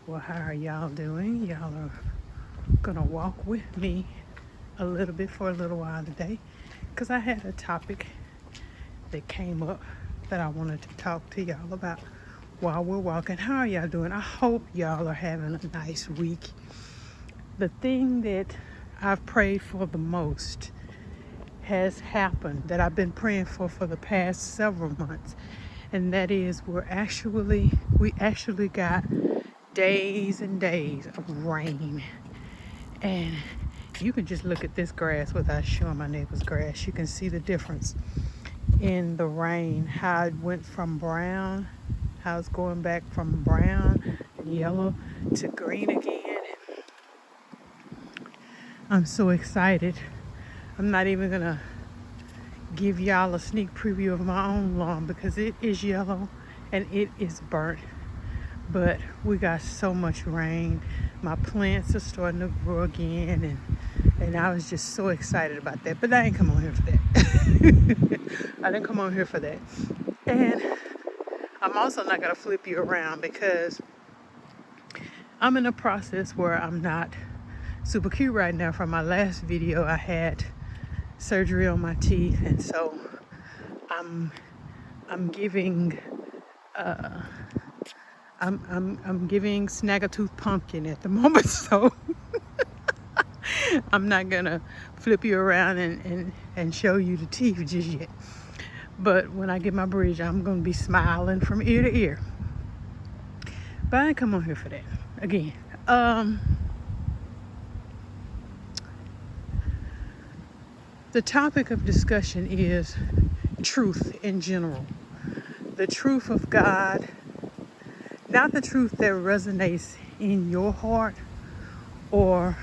Well, how are y'all doing? Y'all are gonna walk with me a little bit for a little while today because I had a topic that came up that I wanted to talk to y'all about while we're walking. How are y'all doing? I hope y'all are having a nice week. The thing that I've prayed for the most has happened that I've been praying for the past several months, and that is we actually got days and days of rain. And you can just look at this grass without showing my neighbor's grass. You can see the difference in the rain, how it went from brown, how it's going back from brown, yellow to green again. I'm so excited. I'm not even gonna give y'all a sneak preview of my own lawn because it is yellow and it is burnt. But we got so much rain. My plants are starting to grow again, and I was just so excited about that. But I didn't come on here for that. I didn't come on here for that. And I'm also not gonna flip you around because I'm in a process where I'm not super cute right now. From my last video, I had surgery on my teeth, and so I'm giving I'm giving Snaggletooth pumpkin at the moment, so I'm not gonna flip you around and show you the teeth just yet. But when I get my bridge, I'm gonna be smiling from ear to ear. But I didn't come on here for that. Again, the topic of discussion is truth in general. The truth of God, not the truth that resonates in your heart or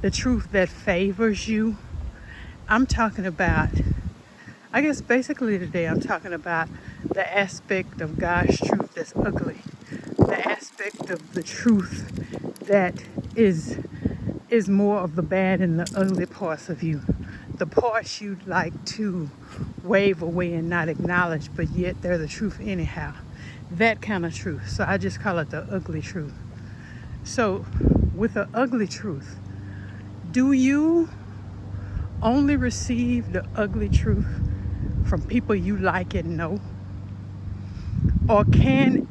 the truth that favors you. I'm talking about, I guess basically today I'm talking about the aspect of God's truth that's ugly. The aspect of the truth that is more of the bad and the ugly parts of you. The parts you'd like to wave away and not acknowledge, but yet they're the truth anyhow. That kind of truth. So I just call it the ugly truth. So with the ugly truth, do you only receive the ugly truth from people you like and know? Or can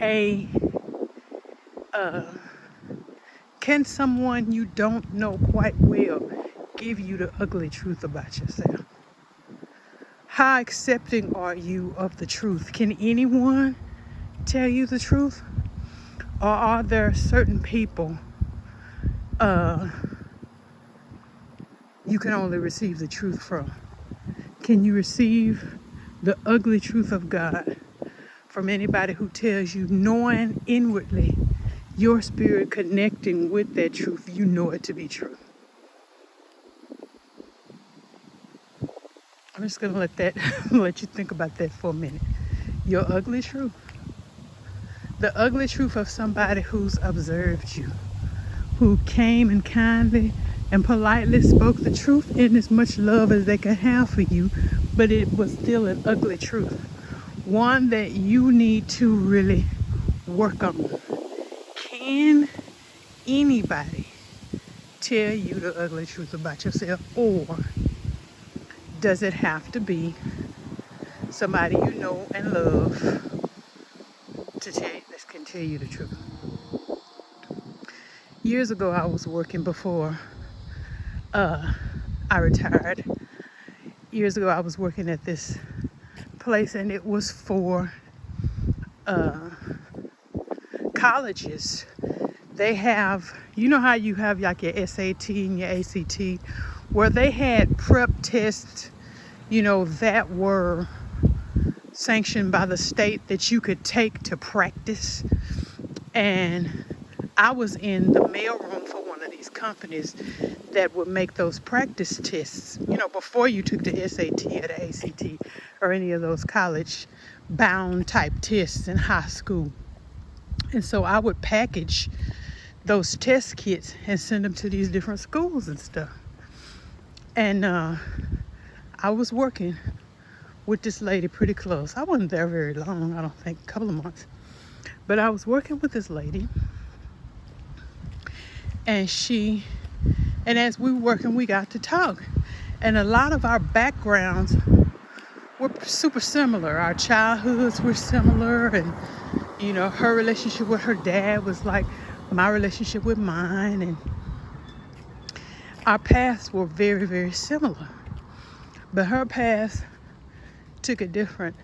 someone you don't know quite well give you the ugly truth about yourself? How accepting are you of the truth? Can anyone tell you the truth? Or are there certain people you can only receive the truth from? Can you receive the ugly truth of God from anybody who tells you, knowing inwardly, your spirit connecting with that truth, you know it to be true? I'm just gonna let you think about that for a minute. Your ugly truth. The ugly truth of somebody who's observed you, who came and kindly and politely spoke the truth in as much love as they could have for you, but it was still an ugly truth. One that you need to really work on. Can anybody tell you the ugly truth about yourself, or does it have to be somebody you know and love that can tell you the truth? Years ago, I was working before I retired. Years ago, I was working at this place, and it was for colleges. They have, you know how you have like your SAT and your ACT, where they had prep tests, that were sanctioned by the state that you could take to practice. And I was in the mailroom for one of these companies that would make those practice tests, before you took the SAT or the ACT or any of those college bound type tests in high school. And so I would package those test kits and send them to these different schools and stuff. And I was working with this lady pretty close. I wasn't there very long, I don't think, a couple of months. But I was working with this lady, And as we were working, we got to talk. And a lot of our backgrounds were super similar. Our childhoods were similar. And, her relationship with her dad was like my relationship with mine. And our paths were very, very similar. But her path took a different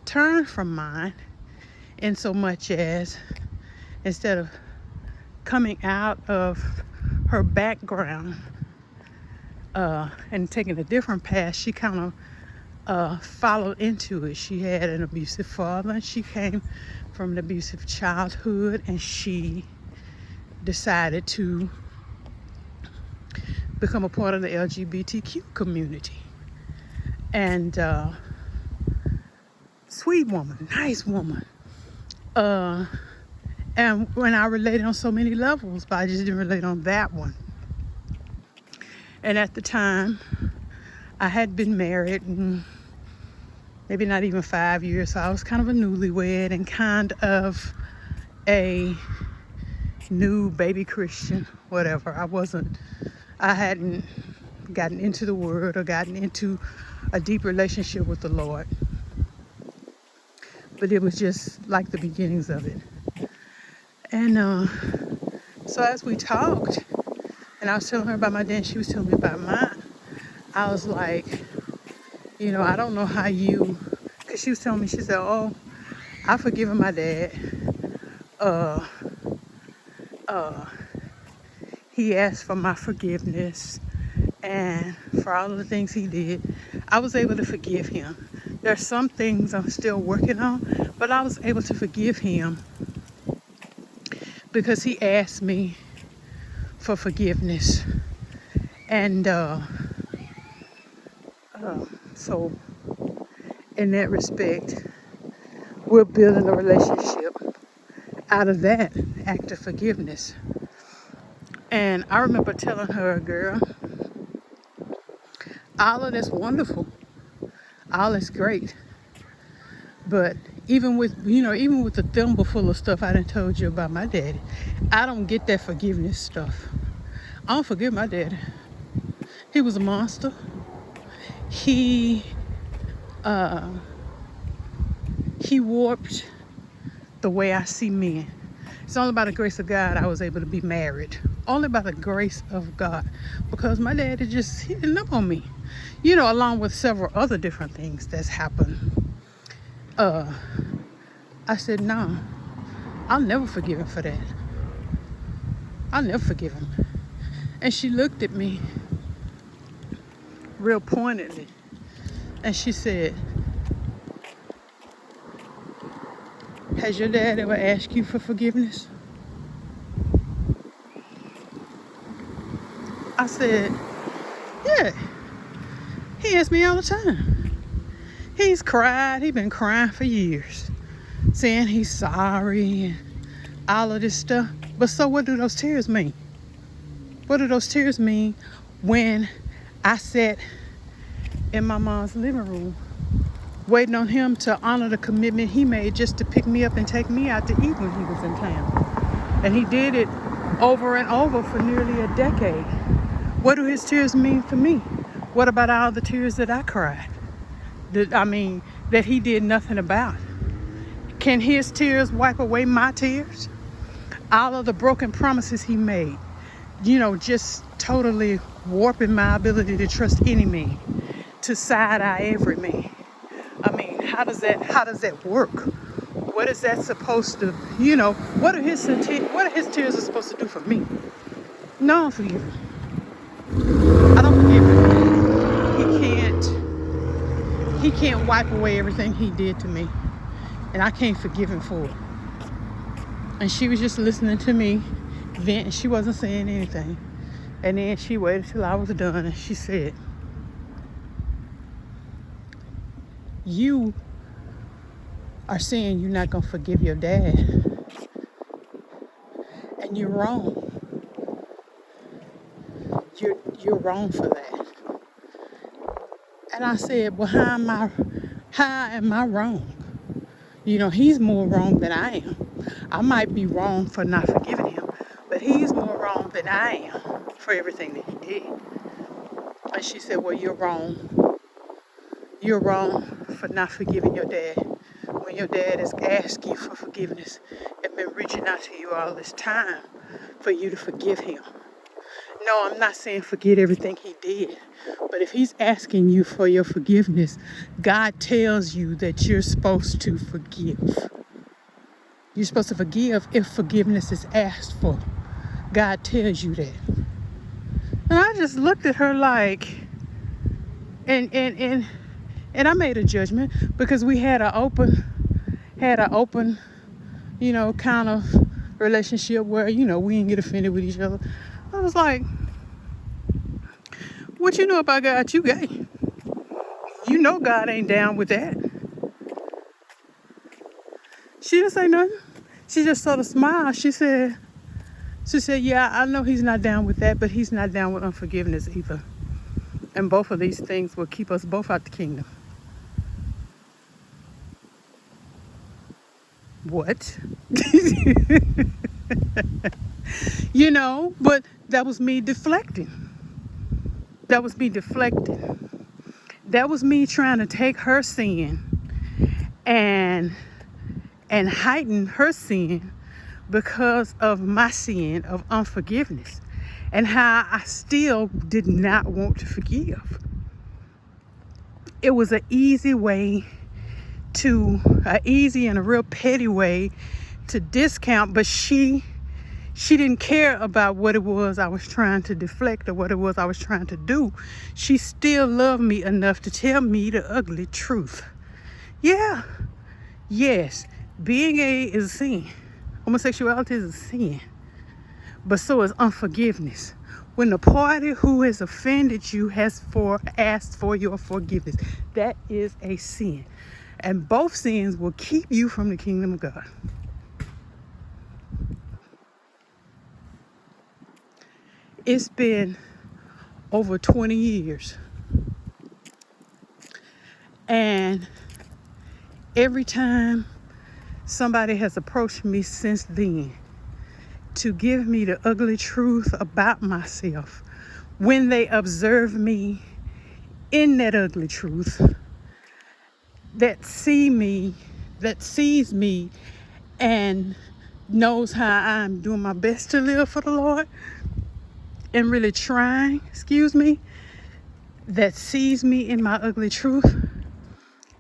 turn from mine, in so much as instead of coming out of her background and taking a different path, she kind of followed into it. She had an abusive father, and she came from an abusive childhood, and she decided to become a part of the LGBTQ community. And sweet woman, nice woman. And when I related on so many levels, but I just didn't relate on that one. And at the time, I had been married, maybe not even 5 years, so I was kind of a newlywed and kind of a new baby Christian, whatever. I hadn't gotten into the Word or gotten into a deep relationship with the Lord. But it was just like the beginnings of it. And so as we talked, and I was telling her about my dad, and she was telling me about mine, I was like, I don't know how because she was telling me, she said, oh, I've forgiven my dad. He asked for my forgiveness, and for all of the things he did, I was able to forgive him. There's some things I'm still working on, but I was able to forgive him because he asked me for forgiveness. And so in that respect, we're building a relationship out of that act of forgiveness. And I remember telling her, girl, all of that's wonderful, all is great, but even with the thimble full of stuff I done told you about my daddy, I don't get that forgiveness stuff. I don't forgive my daddy. He was a monster. He warped the way I see men. It's only by the grace of God I was able to be married. Only by the grace of God. Because my dad he didn't up on me. Along with several other different things that's happened. I said, no, I'll never forgive him for that. I'll never forgive him. And she looked at me real pointedly. And she said, has your dad ever asked you for forgiveness? I said, yeah. He asks me all the time. He's cried. He's been crying for years, saying he's sorry and all of this stuff. But so what do those tears mean? What do those tears mean when I sat in my mom's living room waiting on him to honor the commitment he made just to pick me up and take me out to eat when he was in town? And he did it over and over for nearly a decade. What do his tears mean for me? What about all the tears that I cried? That he did nothing about? Can his tears wipe away my tears? All of the broken promises he made, just totally warping my ability to trust any man, to side-eye every man. How does that work? What is that supposed to, what are his tears are supposed to do for me? No, I don't forgive him. I don't forgive him. He can't wipe away everything he did to me. And I can't forgive him for it. And she was just listening to me vent, and she wasn't saying anything. And then she waited till I was done, and she said, you are saying you're not going to forgive your dad. And you're wrong. You're wrong for that. And I said, well, how am I wrong? He's more wrong than I am. I might be wrong for not forgiving him, but he's more wrong than I am for everything that he did. And she said, well, you're wrong. You're wrong for not forgiving your dad. When your dad has asked you for forgiveness and been reaching out to you all this time for you to forgive him. No, I'm not saying forget everything he did. But if he's asking you for your forgiveness, God tells you that you're supposed to forgive. You're supposed to forgive if forgiveness is asked for. God tells you that. And I just looked at her like, and I made a judgment because we had an open, kind of relationship where, we didn't get offended with each other. I was like, what you know about God? You gay. You know God ain't down with that. She didn't say nothing. She just sort of smiled. She said, yeah, I know he's not down with that, but he's not down with unforgiveness either. And both of these things will keep us both out the kingdom. What? But that was me deflecting. That was me trying to take her sin and heighten her sin because of my sin of unforgiveness and how I still did not want to forgive. It was an easy and a real petty way to discount, but she didn't care about what it was I was trying to deflect or what it was I was trying to do. She still loved me enough to tell me the ugly truth. Yeah, yes, being gay is a sin. Homosexuality is a sin. But so is unforgiveness. When the party who has offended you has asked for your forgiveness, that is a sin. And both sins will keep you from the kingdom of God. It's been over 20 years. And every time somebody has approached me since then to give me the ugly truth about myself, when they observe me in that ugly truth, that sees me and knows how I'm doing my best to live for the Lord and really trying, that sees me in my ugly truth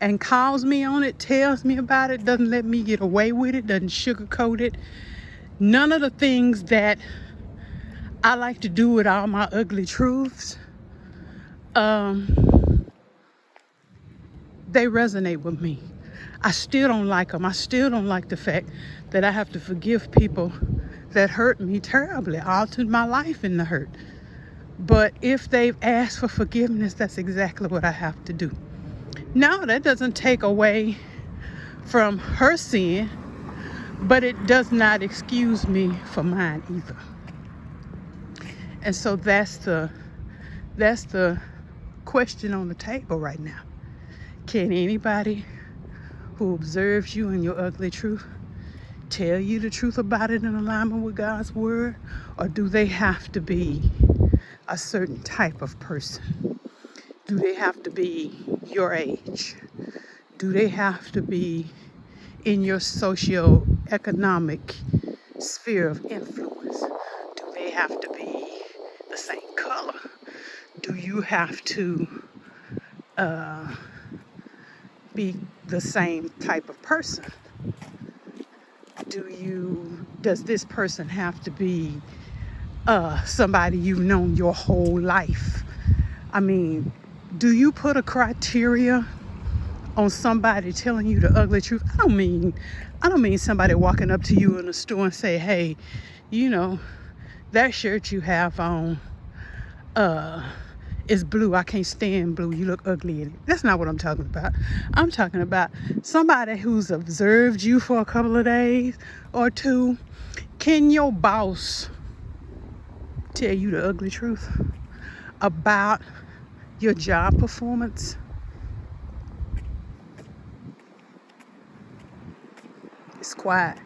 and calls me on it, tells me about it, doesn't let me get away with it, doesn't sugarcoat it. None of the things that I like to do with all my ugly truths, they resonate with me. I still don't like them. I still don't like the fact that I have to forgive people that hurt me terribly, altered my life in the hurt. But if they've asked for forgiveness, that's exactly what I have to do. Now, that doesn't take away from her sin, but it does not excuse me for mine either. And so that's the question on the table right now. Can anybody who observes you in your ugly truth tell you the truth about it in alignment with God's word? Or do they have to be a certain type of person? Do they have to be your age? Do they have to be in your socio-economic sphere of influence? Do they have to be the same color? Do you have to be the same type of person? Does this person have to be somebody you've known your whole life? I mean, do you put a criteria on somebody telling you the ugly truth? I don't mean somebody walking up to you in the store and say, hey, that shirt you have on is blue. I can't stand blue. You look ugly in it. That's not what I'm talking about. I'm talking about somebody who's observed you for a couple of days or two. Can your boss tell you the ugly truth about your job performance? It's quiet.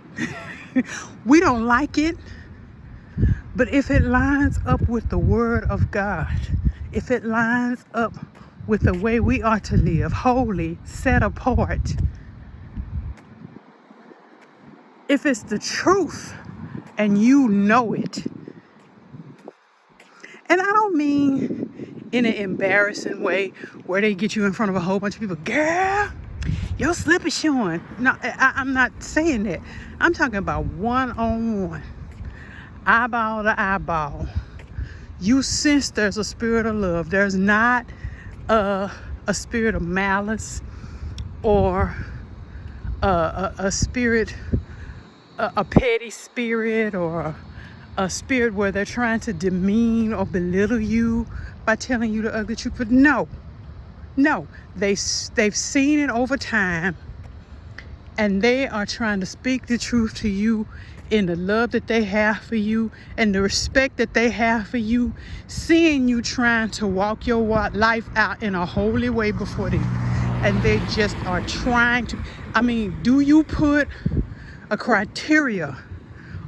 We don't like it, But if it lines up with the word of God, if it lines up with the way we are to live, holy, set apart, if it's the truth and you know it, and I don't mean in an embarrassing way where they get you in front of a whole bunch of people, girl, your slip is showing. No, I'm not saying that. I'm talking about one-on-one, eyeball to eyeball. You sense there's a spirit of love. There's not a spirit of malice or a spirit, a petty spirit, or a spirit where they're trying to demean or belittle you by telling you the ugly truth. But no, they've seen it over time, and they are trying to speak the truth to you in the love that they have for you and the respect that they have for you, seeing you trying to walk your life out in a holy way before them. And they just are trying to, do you put a criteria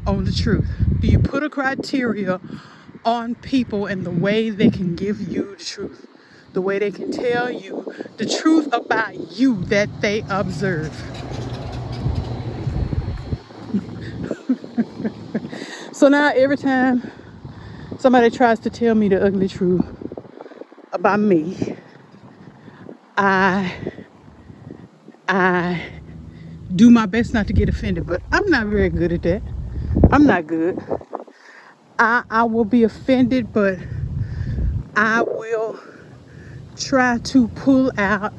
on the truth? Do you put a criteria on people and the way they can give you the truth? The way they can tell you the truth about you that they observe? So now every time somebody tries to tell me the ugly truth about me, I do my best not to get offended, but I'm not very good at that. I'm not good. I will be offended, but I will try to pull out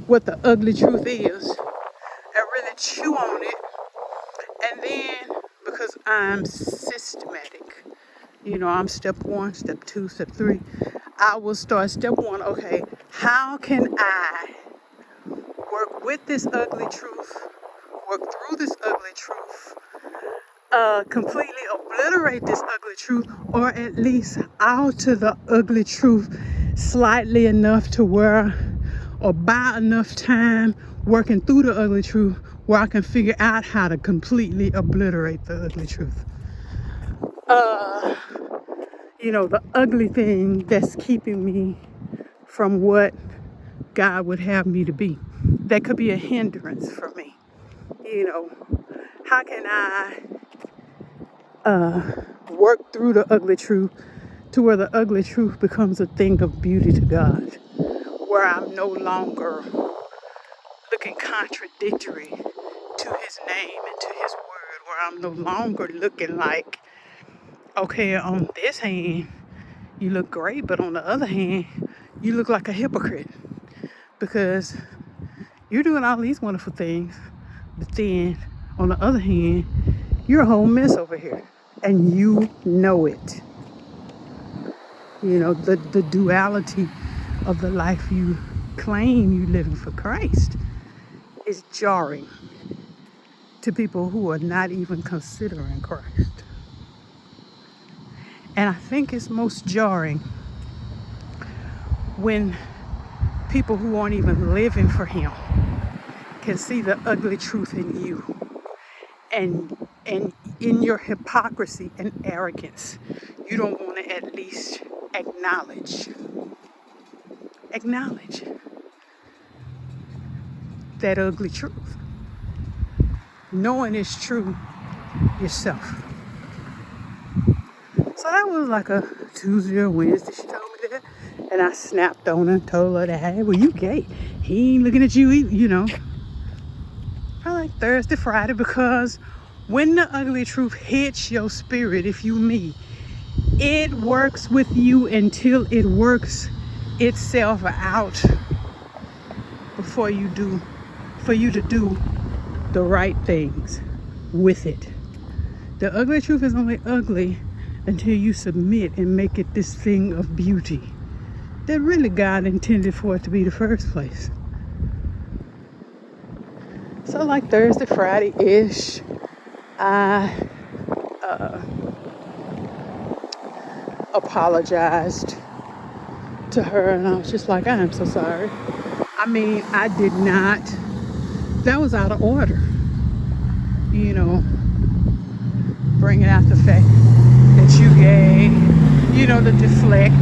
what the ugly truth is and really chew on it. And then, because I'm systematic, I'm step 1, step 2, step 3, I will start step 1. Okay, how can I work with this ugly truth, work through this ugly truth, completely obliterate this ugly truth, or at least alter the ugly truth slightly enough to where, or buy enough time working through the ugly truth where I can figure out how to completely obliterate the ugly truth. The ugly thing that's keeping me from what God would have me to be. That could be a hindrance for me. How can I work through the ugly truth to where the ugly truth becomes a thing of beauty to God, where I'm no longer looking contradictory to his name and to his word, where I'm no longer looking like, okay, on this hand you look great, but on the other hand you look like a hypocrite because you're doing all these wonderful things, but then on the other hand you're a whole mess over here, and you know it. The duality of the life you claim you living for Christ is jarring to people who are not even considering Christ. And I think it's most jarring when people who aren't even living for him can see the ugly truth in you, and in your hypocrisy and arrogance, you don't want to at least acknowledge that ugly truth, knowing it's true yourself. So that was like a Tuesday or Wednesday. She told me that, and I snapped on her and told her that, hey, well, you gay. He ain't looking at you either, Probably like Thursday, Friday, because when the ugly truth hits your spirit, if you me, it works with you until it works itself out for you to do the right things with it. The ugly truth is only ugly until you submit and make it this thing of beauty that really God intended for it to be the first place. So like Thursday, Friday-ish, I apologized to her, and I was just like, I am so sorry. I did not, that was out of order, bringing out the fact that you gave, to deflect,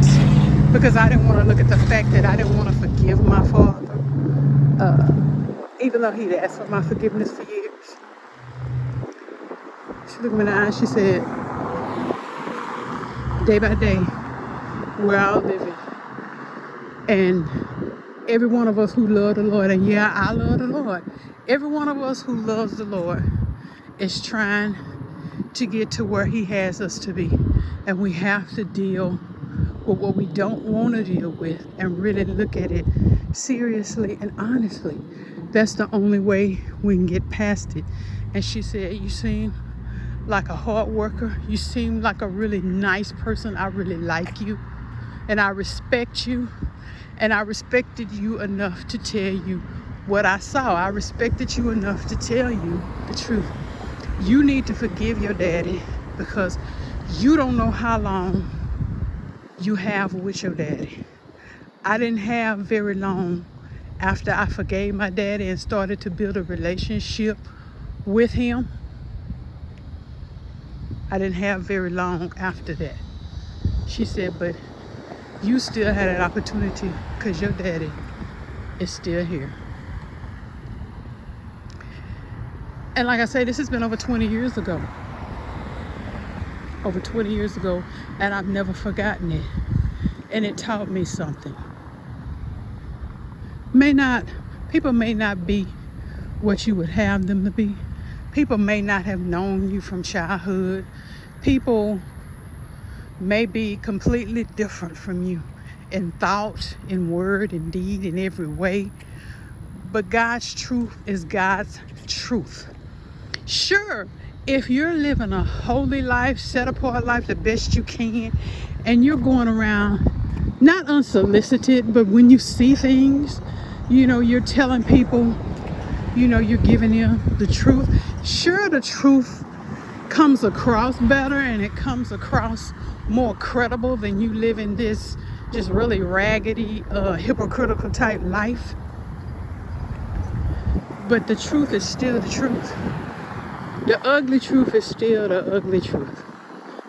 because I didn't want to look at the fact that I didn't want to forgive my father, even though he'd asked for my forgiveness for years. She looked me in the eye and she said, day by day, we're all living. And every one of us who love the Lord, and yeah, I love the Lord, every one of us who loves the Lord is trying to get to where he has us to be. And we have to deal with what we don't want to deal with and really look at it seriously and honestly. That's the only way we can get past it. And she said, you seem like a hard worker. You seem like a really nice person. I really like you. And I respect you. And I respected you enough to tell you what I saw. I respected you enough to tell you the truth. You need to forgive your daddy, because you don't know how long you have with your daddy. I didn't have very long after I forgave my daddy and started to build a relationship with him. I didn't have very long after that. She said, but you still had an opportunity because your daddy is still here. And like I say, this has been over 20 years ago. Over 20 years ago, and I've never forgotten it. And it taught me something. People may not be what you would have them to be. People may not have known you from childhood. People may be completely different from you in thought, in word, in deed, in every way. But God's truth is God's truth. Sure, if you're living a holy life, set apart life the best you can, and you're going around not unsolicited, but when you see things, you're telling people, you're giving them the truth. Sure, the truth comes across better and it comes across more credible than you living this just really raggedy, hypocritical type life. But the truth is still the truth. The ugly truth is still the ugly truth,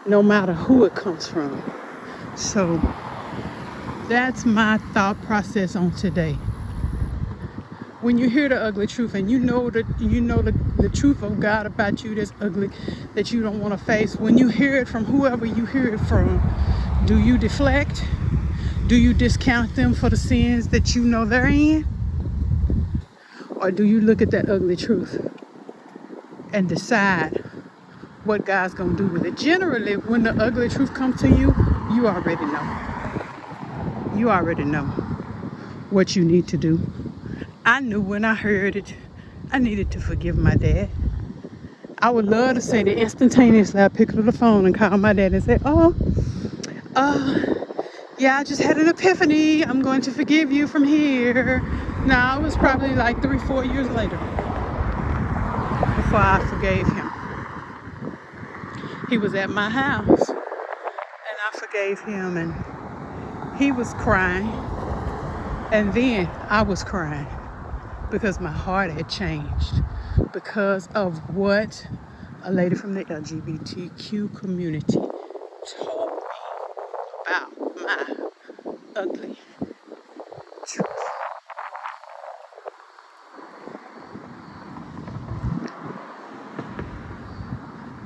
no matter who it comes from. So that's my thought process on today. When you hear the ugly truth and you know the truth of God about you that's ugly, that you don't want to face, when you hear it from whoever you hear it from, do you deflect? Do you discount them for the sins that you know they're in? Or do you look at that ugly truth and decide what God's going to do with it? Generally, when the ugly truth comes to you, you already know. You already know what you need to do. I knew when I heard it, I needed to forgive my dad. I would love to say that instantaneously. I pick up the phone and call my dad and say, yeah, I just had an epiphany. I'm going to forgive you from here. Now, it was probably like 3-4 years later before I forgave him. He was at my house and I forgave him, and he was crying, and then I was crying because my heart had changed because of what a lady from the LGBTQ community told me about my ugly truth.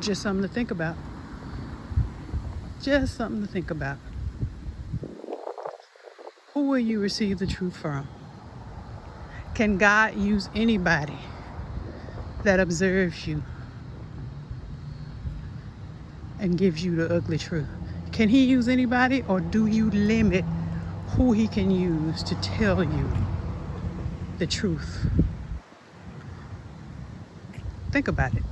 Just something to think about. Just something to think about. Who will you receive the truth from? Can God use anybody that observes you and gives you the ugly truth? Can he use anybody, or do you limit who he can use to tell you the truth? Think about it.